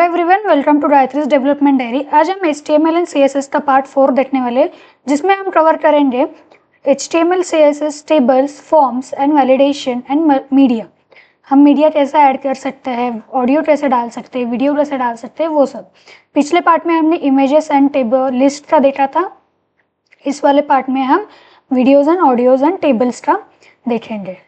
Hello everyone, welcome to Gayatri's development diary. आज हम HTML and CSS का पार्ट 4 देखने वाले, जिसमें हम कवर करेंगे HTML, CSS, tables, forms and validation and media. हम मीडिया कैसे ऐड कर सकते हैं, ऑडियो कैसे डाल सकते हैं, वीडियो कैसे डाल सकते हैं, वो सब। पिछले पार्ट में हमने इमेजेस एंड टेबल लिस्ट का देखा था। इस वाले पार्ट में हम videos and audios and tables का देखेंगे।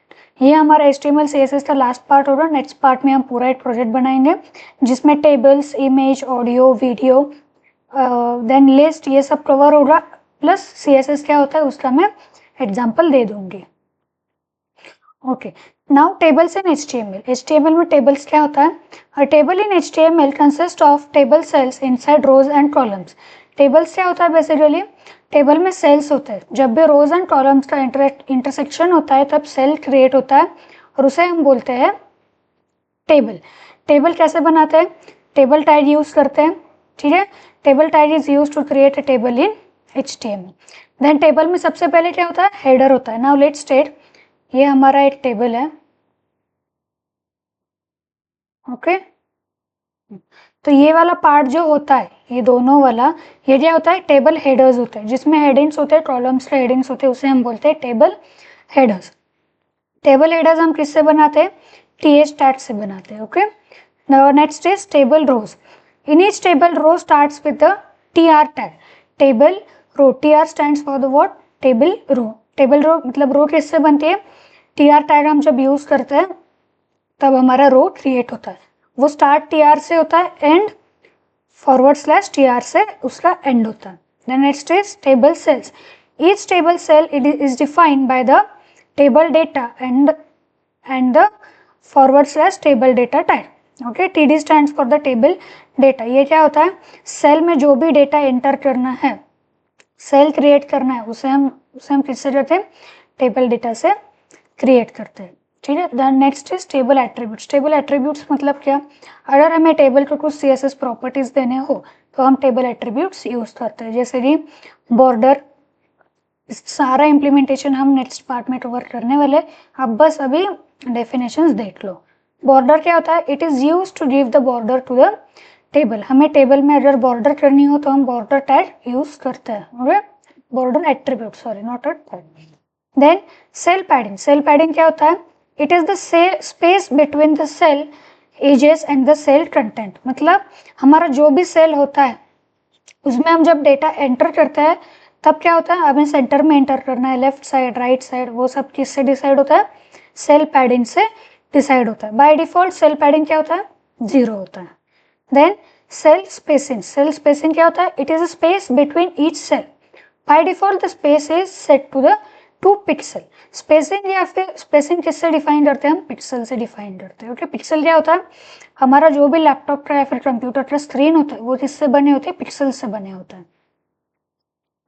ये हमारा HTML CSS का लास्ट पार्ट होगा। नेक्स्ट पार्ट में हम पूरा एक प्रोजेक्ट बनाएंगे जिसमें tables, image, audio, video, then list, ये सब कवर होगा। प्लस CSS क्या होता है उसका मैं एग्जांपल दे दूंगी। Okay, now tables in HTML में टेबल्स क्या होता है? A table in HTML consist of table cells inside rows and columns. Tables क्या होता है? बेसिकली टेबल में सेल्स होते हैं। जब भी रोज एंड कॉलम्स का इंटरसेक्शन होता है तब सेल क्रिएट होता है और उसे हम बोलते हैं टेबल। टेबल कैसे बनाते हैं? टेबल टाइप यूज करते हैं, ठीक है। Table type is use to create a table in HTML। Then table में सबसे पहले क्या होता है? हेडर होता है। नाउ लेट्स स्टेट, ये हमारा एक टेबल है, ओके। तो ये वाला पार्ट जो होता है, ये दोनों वाला, ये क्या होता है? टेबल हेडर्स होते हैं, जिसमें हेडिंग्स होते हैं, कॉलम्स के हेडिंग्स होते हैं, उसे हम बोलते हैं टेबल हेडर्स। टेबल हेडर्स हम किससे बनाते हैं? TH टैग से बनाते हैं, okay. Now next is table rows. In each table row starts with the TR tag. Table row, TR stands for the what? Table row. Table row मतलब row किससे बनती है? TR टैग हम जब use करते हैं तब हमारा रो क्रिएट होता है। वो स्टार्ट TR से होता है, एंड /TR से उसका एंड होता है। Then next is table cells. Each table cell is defined by the table data and the /table data type, okay. TD stands for the table data. ये क्या होता है? सेल में जो भी डेटा एंटर करना है, सेल क्रिएट करना है, उसे हम किससे करते हैं? टेबल डेटा से क्रिएट करते हैं, ठीक है। Then next is table attributes. Table attributes मतलब क्या? अगर हमें टेबल को कुछ CSS प्रॉपर्टीज देने हो तो हम टेबल एट्रीब्यूट्स यूज करते हैं, जैसे कि बॉर्डर। सारा इम्प्लीमेंटेशन हम नेक्स्ट पार्ट में कवर करने वाले, आप बस अभी डेफिनेशंस देख लो। बॉर्डर क्या होता है? It is use to give the border to the table. हमें टेबल में अगर बॉर्डर करनी हो तो हम बॉर्डर टैग यूज करते हैं, okay. Border attribute, sorry, not a tag. Then cell padding. Cell padding क्या होता है? It is the space between the cell edges and the cell content. मतलब हमारा जो भी सेल होता है उसमें हम जब डेटा एंटर करते हैं तब क्या होता है? हमें सेंटर में एंटर करना है, लेफ्ट साइड, राइट साइड, वो सब किससे डिसाइड होता है? सेल पैडिंग से डिसाइड होता है। बाय डिफॉल्ट सेल पैडिंग क्या होता है? 0 होता है। Then cell spacing. Cell spacing क्या होता है? It is a space between each cell. By default the space is set to the 2 pixel. Spacing या फिर स्पेसिंग किससे डिफाइन करते हैं? हम पिक्सल से डिफाइन करते हैं, ओके। पिक्सल क्या होता है? हमारा जो भी लैपटॉप का या फिर कंप्यूटर का स्क्रीन होता है वो किससे बने होते हैं? पिक्सल से बने होते हैं,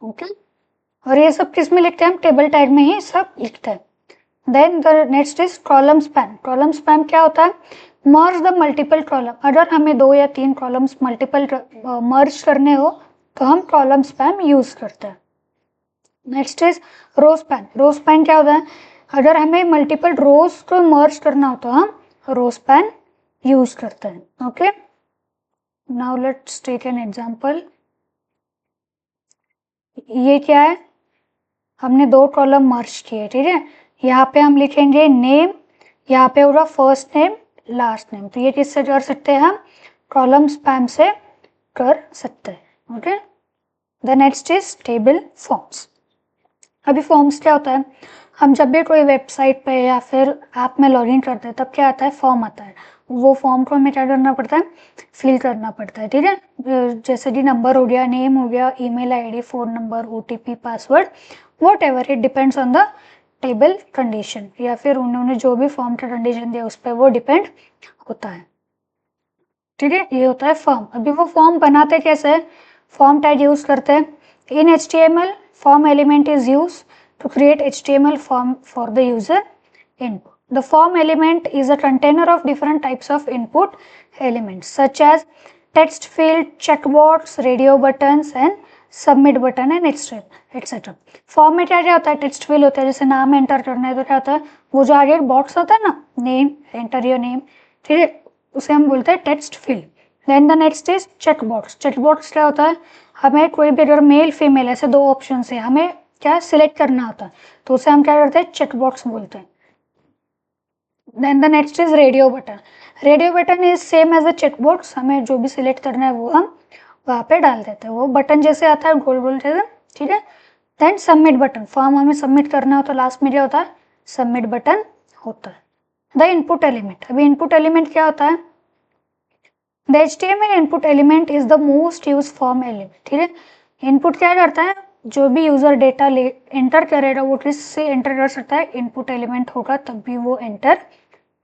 ओके। और ये सब किस में लिखते हैं? हम टेबल टैग में ही सब लिखते हैं। Then the next is column span. Column span क्या होता है? Merge the multiple column. अगर हमें 2 या 3 कॉलम्स मल्टीपल मर्ज करने हो तो हम कॉलम स्पैन यूज करते हैं। Next is row span. Row span क्या होता है? अगर हमें मल्टीपल रोज को मर्ज करना हो तो हम रो स्पैन यूज करते हैं, okay. Now let's take an example. ये क्या है? हमने 2 कॉलम मर्ज किए, ठीक है। यहाँ पे हम लिखेंगे नेम, यहाँ पे होगा फर्स्ट नेम, लास्ट नेम। तो ये किससे कर सकते हैं? हम कॉलम स्पैन से कर सकते हैं, okay. The next is table forms. अभी फॉर्म्स क्या होता है? हम जब भी कोई वेबसाइट पे या फिर ऐप में लॉगिन करते हैं तब क्या आता है? फॉर्म आता है। वो फॉर्म को हमें क्या करना पड़ता है? फिल करना पड़ता है, ठीक है। जैसे कि नंबर हो गया, नेम हो गया, email ID, phone number, OTP, password, what ever, it depends on the table condition, या फिर उन्होंने जो भी फॉर्म का कंडीशन दिया उस पर वो डिपेंड होता है, ठीक है। ये होता है फॉर्म। अभी वो फॉर्म बनाते कैसे? फॉर्म टैग यूज करते हैं। इन HTML form element is used to create HTML form for the user input. The form element is a container of different types of input elements such as text field, checkbox, radio buttons and submit button and etc. Form में क्या क्या होता है? Text field होता है, जैसे नाम enter करना है तो क्या होता है? वो जो आगे बॉक्स होता है ना, नेम, एंटर योर नेम, ठीक है, उसे हम बोलते हैं text field. Then the next is checkbox. Checkbox क्या होता है, हमें कोई भी अगर मेल फीमेल ऐसे दो ऑप्शन है, हमें क्या सिलेक्ट करना होता है, तो उसे हम क्या करते हैं, चेकबॉक्स बोलते हैं। Then the next is radio button. Radio button is same as a checkbox, हमें जो भी सिलेक्ट करना है वो हम वहाँ पे डाल देते हैं, वो बटन जैसे आता है गोल गोल जैसे, ठीक है। देन सबमिट बटन, फॉर्म हमें सबमिट करना हो तो लास्ट में क्या होता है, सबमिट बटन होता है। द इनपुट एलिमेंट, अभी इनपुट एलिमेंट क्या होता है, the HTML input element is the most use form element, ठीक है। इनपुट क्या करता है, जो भी यूजर डेटा ले एंटर करेगा वो किससे एंटर कर सकता है, इनपुट एलिमेंट होगा तब भी वो एंटर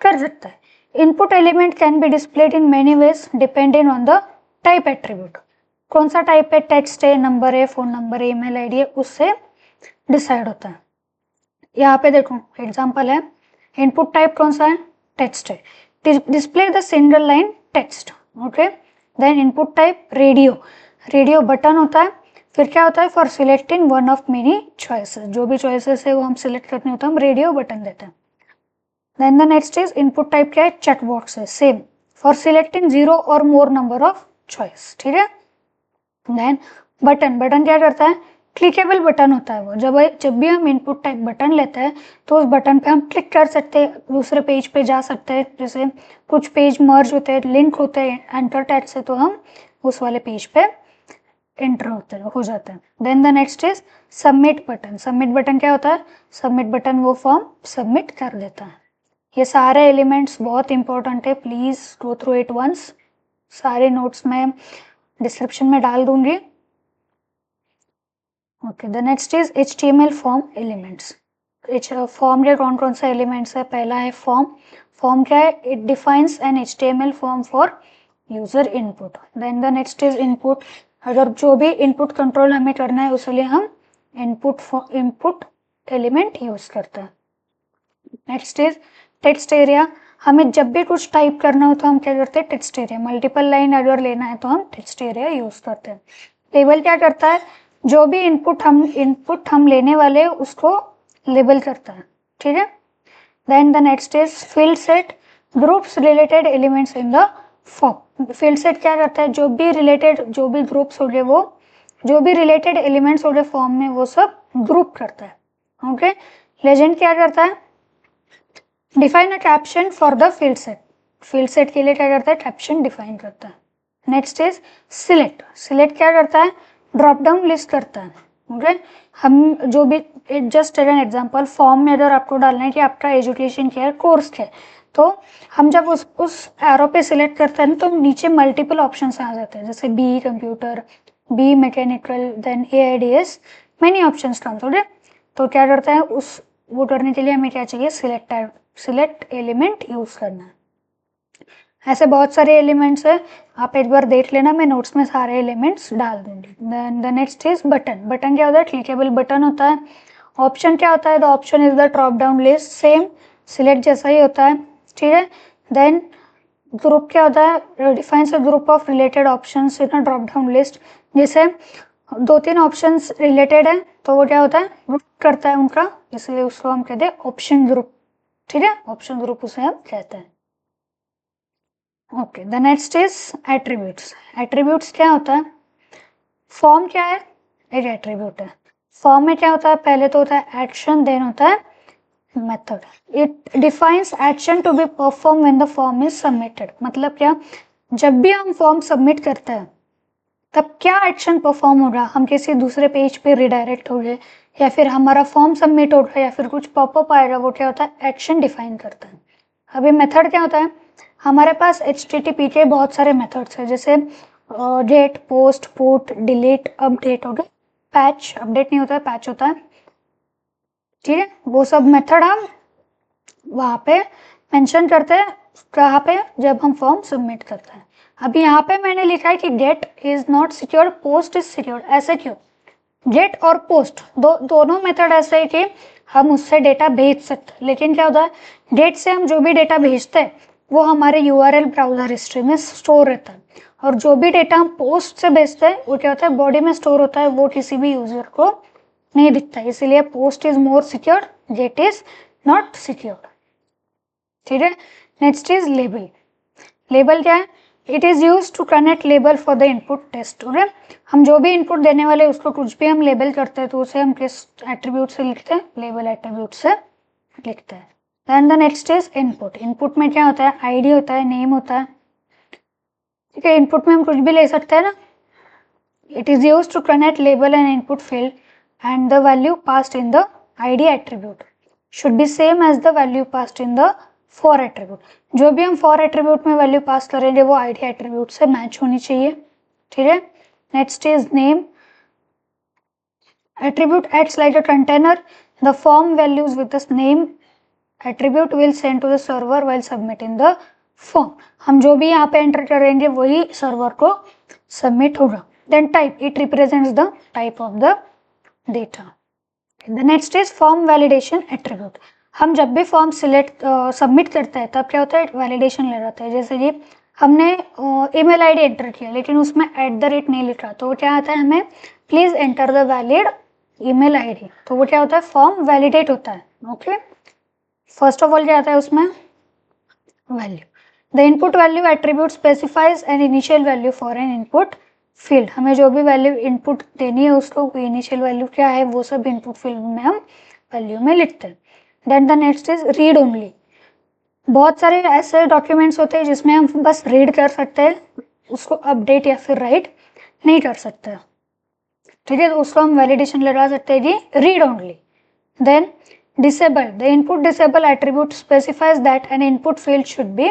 कर सकता है। Input element can be displayed in many ways depending on the type attribute, कौन सा टाइप है, टेक्स्ट है, नंबर है, फोन नंबर है, ईमेल आईडी है, उससे डिसाइड होता है। यहाँ पे देखो एग्जांपल है, इनपुट टाइप कौन सा है, टेक्स्ट है, display the single line text, okay. Then input type radio, radio button होता है, फिर क्या होता है, for selecting one of many choices, जो भी चॉइसेस है वो हम सिलेक्ट करने होता है, हम रेडियो बटन देते हैं। Then the next is input type क्या है, चेक बॉक्स है, सेम फॉर सिलेक्टिंग 0 और मोर नंबर ऑफ चॉइस, ठीक है। देन बटन, बटन क्या करता है, क्लिकेबल बटन होता है वो, जब भी हम इनपुट टाइप बटन लेते हैं तो उस बटन पे हम क्लिक कर सकते हैं, दूसरे पेज पे जा सकते हैं, जैसे कुछ पेज मर्ज होते हैं, लिंक होते हैं एंटर टैग से, तो हम उस वाले पेज पे एंटर होते हैं, हो जाते हैं। Then the next is submit button. Submit button क्या होता है, सबमिट बटन वो फॉर्म सबमिट कर देता है। ये सारे एलिमेंट्स बहुत इंपॉर्टेंट है, please go through it once, सारे नोट्स में डिस्क्रिप्शन में डाल दूंगी। Okay, the next is HTML form elements. Form के कौन कौन से एलिमेंट्स है, पहला है फॉर्म। फॉर्म क्या है, it defines an HTML form for user input. Then the next is input, अगर जो भी इनपुट कंट्रोल हमें करना है उसके लिए हम इनपुट एलिमेंट यूज करते हैं। नेक्स्ट इज टेक्स्ट एरिया, हमें जब भी कुछ टाइप करना हो तो हम क्या करते हैं, टेक्स्ट एरिया, मल्टीपल लाइन अगर लेना है तो हम टेक्स्ट एरिया यूज करते हैं। लेबल क्या करता है, जो भी इनपुट हम लेने वाले उसको लेबल करता है, ठीक है। Then the next is field set, groups related elements in the form. Field set क्या करता है, जो भी ग्रुप्स हो गए, वो जो भी रिलेटेड एलिमेंट्स हो गए फॉर्म में वो सब ग्रुप करता है, ओके। लेजेंड क्या करता है, define a caption for the field set, field set के लिए क्या करता है, कैप्शन डिफाइन करता है। नेक्स्ट इज सिलेक्ट, सिलेक्ट क्या करता है, ड्रॉप डाउन लिस्ट करता है, ओके। हम जो भी, जस्ट एन एग्जांपल, फॉर्म में अगर आपको डालना है कि आपका एजुकेशन क्या है, कोर्स क्या है, तो हम जब उस एरो पे सिलेक्ट करते हैं तो नीचे मल्टीपल ऑप्शंस आ जाते हैं, जैसे B computer, B mechanical, then AIDS, many options comes, okay. तो क्या करता है, उस वो करने के लिए हमें क्या चाहिए, सिलेक्ट एलिमेंट यूज करना है। ऐसे बहुत सारे एलिमेंट्स है, आप एक बार देख लेना, मैं नोट्स में सारे एलिमेंट्स डाल दूंगी। The next is button. Button क्या होता है, क्लिकेबल बटन होता है। ऑप्शन क्या होता है, the option is the drop down list, same select जैसा ही होता है, ठीक है। देन ग्रुप क्या होता है, defines a group of related options in a drop down list, जैसे 2-3 ऑप्शंस रिलेटेड है तो वो क्या होता है, ग्रुप करता है उनका, इसलिए उसको हम कहते हैं ऑप्शन ग्रुप, ठीक है, ऑप्शन ग्रुप उसे हम कहते हैं। Okay, the next is attributes. Attributes क्या होता है, फॉर्म क्या है, एक एट्रीब्यूट है। फॉर्म में क्या होता है, पहले तो होता है एक्शन, देन होता है method. It defines action to be perform when the form is submitted, मतलब क्या, जब भी हम फॉर्म सबमिट करते हैं तब क्या एक्शन परफॉर्म होगा, हम किसी दूसरे पेज पे रिडायरेक्ट हो गए, या फिर हमारा फॉर्म सबमिट हो गया, या फिर कुछ पॉपअप आएगा, वो क्या होता है, एक्शन डिफाइन करता है। अभी मेथड क्या होता है, हमारे पास HTTP के बहुत सारे मेथड्स हैं, जैसे get, post, put, delete, update, हो गए। पैच, अपडेट नहीं होता है, पैच होता है, ठीक है। वो सब मेथड हम वहाँ पे मेंशन करते हैं, कहाँ पे, जब हम फॉर्म सबमिट करते हैं। अभी यहाँ पे मैंने लिखा है कि get is not secure, post is secure, ऐसे क्यों, गेट और पोस्ट दोनों मेथड ऐसे है कि हम उससे डेटा भेज सकते, लेकिन क्या होता है, गेट से हम जो भी डेटा भेजते हैं वो हमारे URL ब्राउजर हिस्ट्री में स्टोर रहता है, और जो भी डेटा हम पोस्ट से भेजते हैं वो क्या होता है, बॉडी में स्टोर होता है, वो किसी भी यूजर को नहीं दिखता है, इसीलिए post is more secure, get is not secure, ठीक है। Next is label. लेबल क्या है, it is use to connect label for the input test. Okay, हम जो भी इनपुट देने वाले उसको कुछ भी हम लेबल करते हैं तो उसे हम किस एट्रीब्यूट से लिखते हैं, लेबल एट्रीब्यूट से लिखते हैं। Then the next is input. Input में क्या होता है, आईडी होता है, नेम होता है, ठीक है। इनपुट में हम कुछ भी ले सकते हैं ना। It is use to connect label and input field and the value passed in the ID attribute should be same as the value passed in the for attribute. जो भी हम फॉर एट्रीब्यूट में वैल्यू पास करेंगे वो ID attribute से match होनी चाहिए, ठीक है। Next is name. Attribute acts like a container, the form values with the name attribute will send to the server while submitting the form. हम जो भी यहाँ पे एंटर करेंगे वही सर्वर को सबमिट होगा। Then type, it represents the type of the data. The next is form validation attribute. हम जब भी फॉर्म सिलेक्ट सबमिट करते हैं तब क्या होता है, वैलिडेशन ले जाता है। जैसे कि हमने ईमेल आईडी एंटर किया लेकिन उसमें @ नहीं लिखा तो वो क्या आता है, हमें please enter the valid email ID, तो वो क्या होता है, फॉर्म वैलिडेट होता है। ओके, फर्स्ट ऑफ ऑल क्या आता है उसमें, value. The input value attribute specifies an initial value for an input field. हमें जो भी वैल्यू इनपुट देनी है उसको इनिशियल वैल्यू क्या है वो सब इनपुट फील्ड में हम वैल्यू में लिखते हैं। Then the next is read only. बहुत सारे ऐसे डॉक्यूमेंट्स होते हैं जिसमें हम बस रीड कर सकते हैं, उसको अपडेट या फिर राइट नहीं कर सकते, ठीक है। तो उसको हम वैलिडेशन लगा सकते हैं कि read only. Then disable. The input disable attribute specifies that an input field should be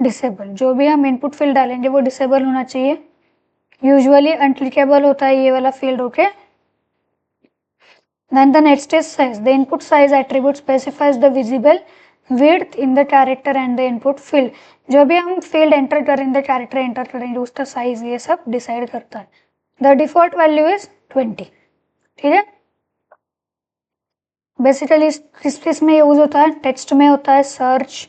disable. जो भी हम इनपुट फील्ड डालेंगे वो डिसेबल होना चाहिए। यूजुअली अनक्लिकेबल होता है ये वाला field, okay. Then the next is size. The input size attribute specifies the visible width in the character and the input field. जो भी हम field enter करेंगे, character enter करेंगे, उसका size ये सब decide करता है। The default value is 20, ठीक है। बेसिकली किस में यूज होता है, टेक्स्ट में होता है, search,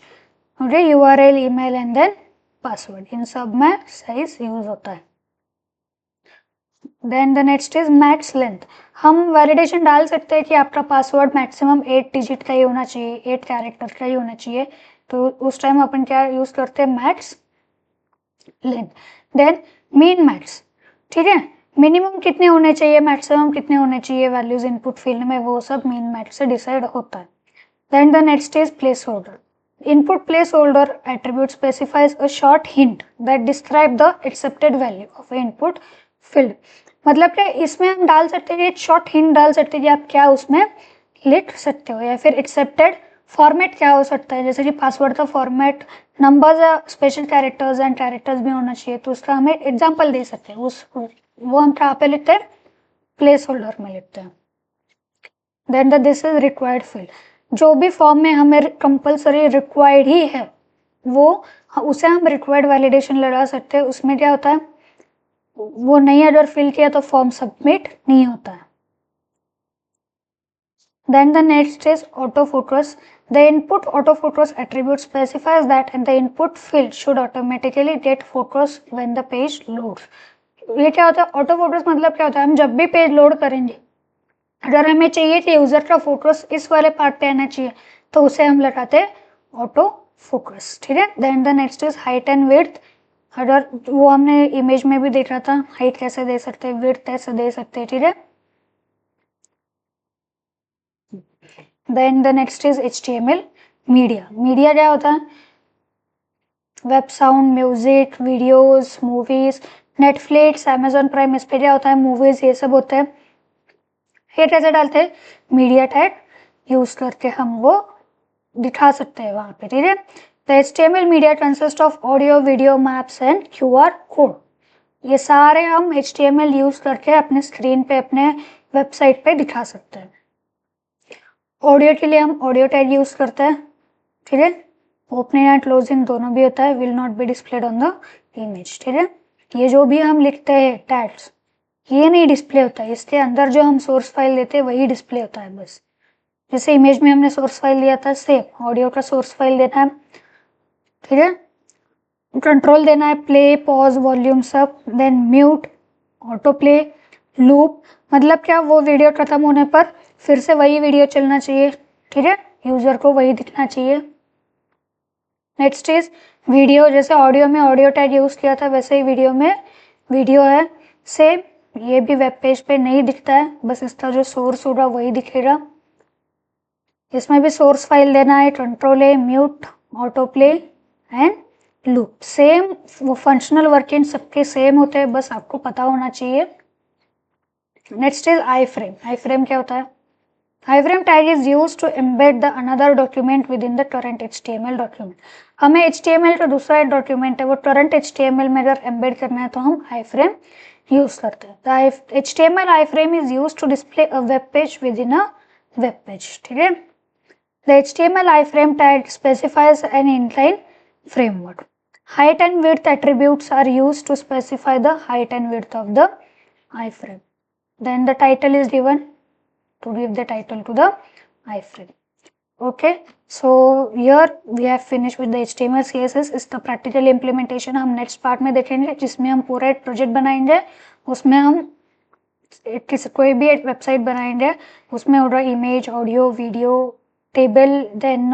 okay, URL, email and then password, इन सब में साइज यूज होता है। Then the next is max length. हम वैलिडेशन डाल सकते हैं कि आपका पासवर्ड मैक्सिमम 8 डिजिट का ही होना चाहिए, 8 कैरेक्टर का ही होना चाहिए, तो उस टाइम अपन क्या यूज करते हैं, max length. Then min max, ठीक है, मिनिमम कितने होने चाहिए, मैक्सिमम कितने होने चाहिए वैल्यूज इनपुट फील्ड में, वो सब मीन मैक्स से डिसाइड होता है। Then the next is placeholder. Input placeholder attribute specifies a short hint that describe the accepted value of an input field. मतलब कि इसमें हम डाल सकते हैं, एक शॉर्ट हिंट डाल सकते हैं कि आप क्या उसमें लिख सकते हो, या फिर एक्सेप्टेड फॉर्मेट क्या हो सकता है। जैसे कि पासवर्ड का format numbers, special characters and characters भी होना चाहिए, तो उसका हमें एग्जांपल दे सकते हैं। वो हम कहाँ पे लिखते हैं, प्लेस होल्डर में लिखते हैं। Then the this is required field. जो भी फॉर्म में हमें कंपलसरी रिक्वायर्ड ही है वो उसे हम रिक्वायर्ड वैलिडेशन लगा सकते हैं। उसमें क्या होता है, वो नहीं अगर फिल किया तो फॉर्म सबमिट नहीं होता है। Then the next is autofocus. The input autofocus attribute specifies that the input field should automatically get focus when the page loads. ये क्या होता है, autofocus मतलब क्या होता है, हम जब भी पेज लोड करेंगे अगर हमें चाहिए कि यूजर का फोकस इस वाले पार्ट पे आना चाहिए तो उसे हम लगाते हैं ऑटो फोकस, ठीक है। Then the next is height and width. अगर वो हमने इमेज में भी देखा था, हाइट कैसे दे सकते हैं, विड्थ कैसे दे सकते हैं, ठीक है। Then the next is HTML media. Media क्या होता है, web, sound, music, videos, movies, Netflix, Amazon Prime, इस पे क्या होता है, मूवीज, ये सब होते हैं। ये कैसे डालते हैं, मीडिया टैग यूज करके हम वो दिखा सकते हैं वहां पे, ठीक है। The HTML media consist of audio, video, maps and QR code. ये सारे हम HTML यूज करके अपने स्क्रीन पे, अपने वेबसाइट पे दिखा सकते हैं। ऑडियो के लिए हम ऑडियो टैग यूज करते हैं, ठीक है। ओपनिंग एंड क्लोजिंग दोनों भी होता है, will not be displayed on the image, ठीक है। ये जो भी हम लिखते हैं टैग्स, ये नहीं डिस्प्ले होता है, इसके अंदर जो हम सोर्स फाइल देते हैं वही डिस्प्ले होता है बस। जैसे इमेज में हमने सोर्स फाइल दिया था, सेम ऑडियो का सोर्स फाइल देना है, ठीक है। कंट्रोल देना है, प्ले, पॉज, वॉल्यूम सब। Then mute, autoplay, loop, मतलब क्या, वो वीडियो खत्म होने पर फिर से वही वीडियो चलना चाहिए, ठीक है, यूजर को वही दिखना चाहिए। नेक्स्ट इज वीडियो, जैसे ऑडियो में ऑडियो टैग यूज़ किया था वैसे ही वीडियो में वीडियो है। सेम ये भी वेब पेज पे नहीं दिखता है, बस इसका जो सोर्स होगा वही दिखेगा। इसमें भी सोर्स फाइल देना है, control A, mute, auto play and loop. Same वो फंक्शनल वर्किंग सबके सेम होते हैं, बस आपको पता होना चाहिए। Next is I frame. I frame क्या होता है? iframe tag is used to embed the another document within the current HTML document. हमें HTML का दूसरा एक डॉक्यूमेंट है वो current HTML में अगर embed करना है तो हम iframe यूज करते हैं। The HTML iframe is used to display a web page within a web page. ठीक है? The HTML iframe tag specifies an inline framework. Height and width attributes are used to specify the height and width of the iframe. Then the title is given to give the title to the iframe. Okay, so here we have finished with the HTML CSS. इसका practical implementation हम next part में देखेंगे, जिसमें हम पूरा एक project बनाएंगे। उसमें हम कोई भी एक वेबसाइट बनाएंगे, उसमें होगा image, audio, video, table, then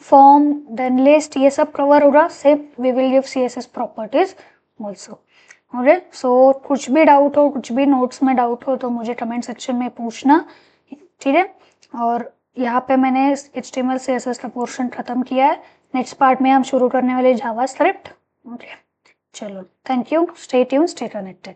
form, then list, ये सब कवर होगा। सिर्फ we will give CSS properties also. Okay, so कुछ भी डाउट हो, कुछ भी नोट्स में डाउट हो तो मुझे कमेंट सेक्शन में पूछना, ठीक है। और यहाँ पे मैंने HTML CSS का पोर्शन खत्म किया है। नेक्स्ट पार्ट में हम शुरू करने वाले जावा स्क्रिप्ट। ओके, चलो, thank you, stay tune, stay connected.